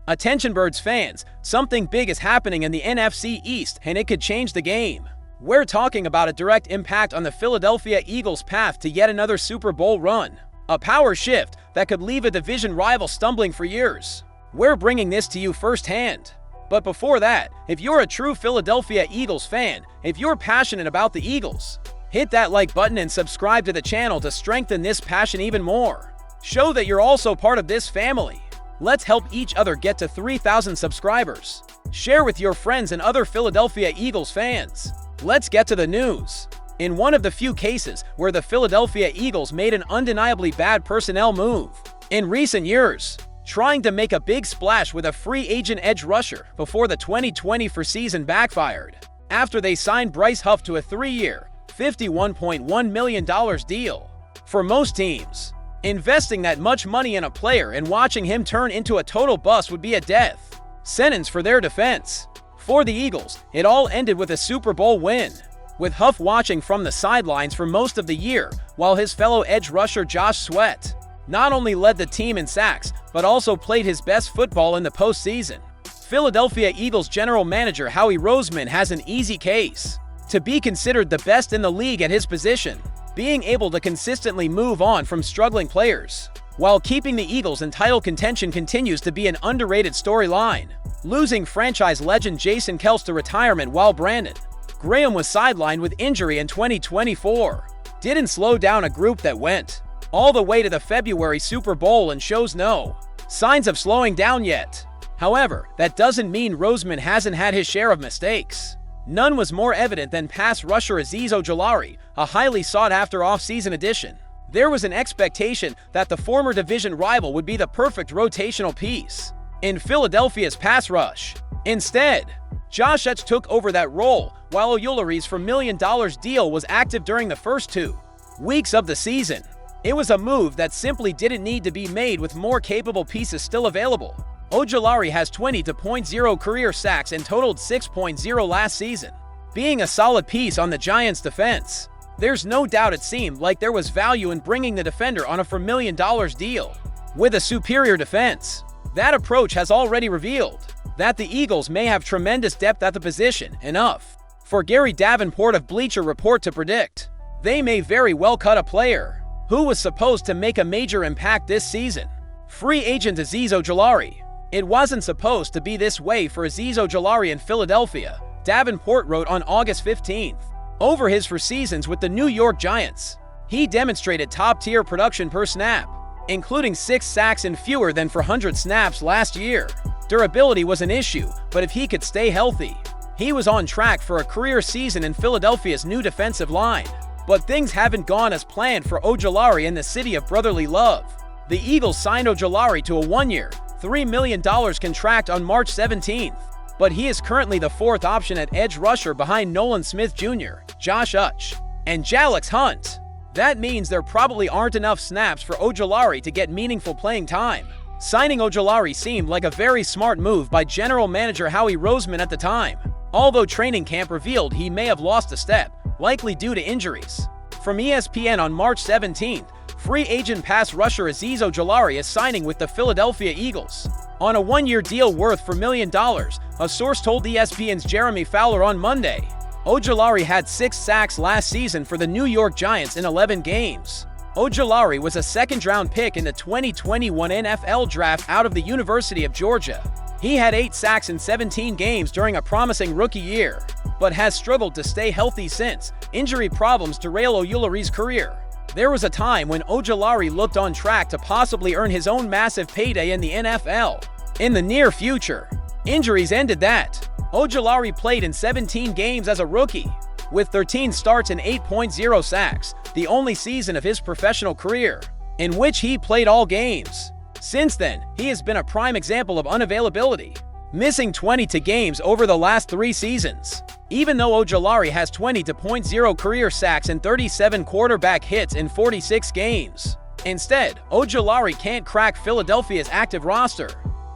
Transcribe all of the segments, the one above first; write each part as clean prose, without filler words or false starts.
Attention Birds fans, something big is happening in the NFC East and it could change the game. We're talking about a direct impact on the Philadelphia Eagles' path to yet another Super Bowl run. A power shift that could leave a division rival stumbling for years. We're bringing this to you firsthand. But before that, if you're a true Philadelphia Eagles fan, if you're passionate about the Eagles, hit that like button and subscribe to the channel to strengthen this passion even more. Show that you're also part of this family. Let's help each other get to 3,000 subscribers. Share with your friends and other Philadelphia Eagles fans. Let's get to the news. In one of the few cases where the Philadelphia Eagles made an undeniably bad personnel move in recent years, trying to make a big splash with a free agent edge rusher before the 2024 season backfired, after they signed Bryce Huff to a 3-year, $51.1 million deal. For most teams, investing that much money in a player and watching him turn into a total bust would be a death sentence for their defense. For the Eagles, it all ended with a Super Bowl win, with Huff watching from the sidelines for most of the year, while his fellow edge rusher Josh Sweat not only led the team in sacks, but also played his best football in the postseason. Philadelphia Eagles general manager Howie Roseman has an easy case to be considered the best in the league at his position, being able to consistently move on from struggling players, while keeping the Eagles in title contention continues to be an underrated storyline. Losing franchise legend Jason Kelce to retirement while Brandon Graham was sidelined with injury in 2024 didn't slow down a group that went all the way to the February Super Bowl and shows no signs of slowing down yet. However, that doesn't mean Roseman hasn't had his share of mistakes. None was more evident than pass rusher Azeez Ojulari, a highly sought-after offseason addition. There was an expectation that the former division rival would be the perfect rotational piece in Philadelphia's pass rush. Instead, Josh Sweat took over that role, while Ojulari's $4 million deal was active during the first 2 weeks of the season. It was a move that simply didn't need to be made with more capable pieces still available. Ojulari has 20.0 career sacks and totaled 6.0 last season, being a solid piece on the Giants' defense. There's no doubt it seemed like there was value in bringing the defender on a $4 million deal with a superior defense. That approach has already revealed that the Eagles may have tremendous depth at the position, enough for Gary Davenport of Bleacher Report to predict they may very well cut a player who was supposed to make a major impact this season. Free agent Azeez Ojulari. It wasn't supposed to be this way for Azeez Ojulari in Philadelphia, Davenport wrote on August 15th. Over his 4 seasons with the New York Giants, he demonstrated top-tier production per snap, including 6 sacks and fewer than 400 snaps last year. Durability was an issue, but if he could stay healthy, he was on track for a career season in Philadelphia's new defensive line. But things haven't gone as planned for Ojulari in the city of brotherly love. The Eagles signed Ojulari to a 1-year, $3 million contract on March 17th, but he is currently the 4th option at edge rusher behind Nolan Smith Jr., Josh Uch, and Jalen Hunt. That means there probably aren't enough snaps for Ojulari to get meaningful playing time. Signing Ojulari seemed like a very smart move by general manager Howie Roseman at the time, although training camp revealed he may have lost a step, likely due to injuries. From ESPN on March 17th, free agent pass rusher Azeez Ojulari is signing with the Philadelphia Eagles on a 1-year deal worth $4 million, a source told ESPN's Jeremy Fowler on Monday. Ojulari had 6 sacks last season for the New York Giants in 11 games. Ojulari was a 2nd-round pick in the 2021 NFL Draft out of the University of Georgia. He had 8 sacks in 17 games during a promising rookie year, but has struggled to stay healthy since injury problems derail Ojulari's career. There was a time when Ojulari looked on track to possibly earn his own massive payday in the NFL. In the near future, injuries ended that. Ojulari played in 17 games as a rookie, with 13 starts and 8.0 sacks, the only season of his professional career in which he played all games. Since then, he has been a prime example of unavailability, missing 22 games over the last 3 seasons. Even though Ojulari has 20.0 career sacks and 37 quarterback hits in 46 games. Instead, Ojulari can't crack Philadelphia's active roster,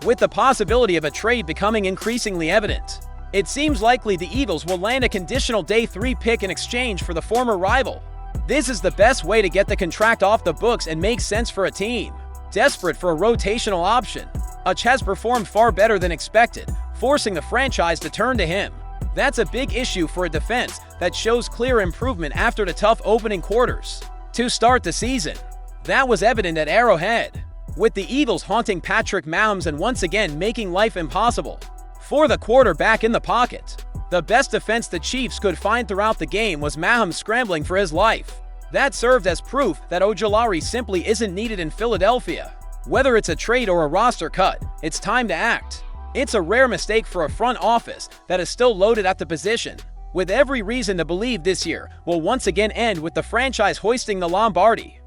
with the possibility of a trade becoming increasingly evident. It seems likely the Eagles will land a conditional day 3 pick in exchange for the former rival. This is the best way to get the contract off the books and makes sense for a team desperate for a rotational option. Uch has performed far better than expected, forcing the franchise to turn to him. That's a big issue for a defense that shows clear improvement after the tough opening quarters to start the season. That was evident at Arrowhead, with the Eagles haunting Patrick Mahomes and once again making life impossible for the quarterback in the pocket. The best defense the Chiefs could find throughout the game was Mahomes scrambling for his life. That served as proof that Ojulari simply isn't needed in Philadelphia. Whether it's a trade or a roster cut, it's time to act. It's a rare mistake for a front office that is still loaded at the position, with every reason to believe this year will once again end with the franchise hoisting the Lombardi.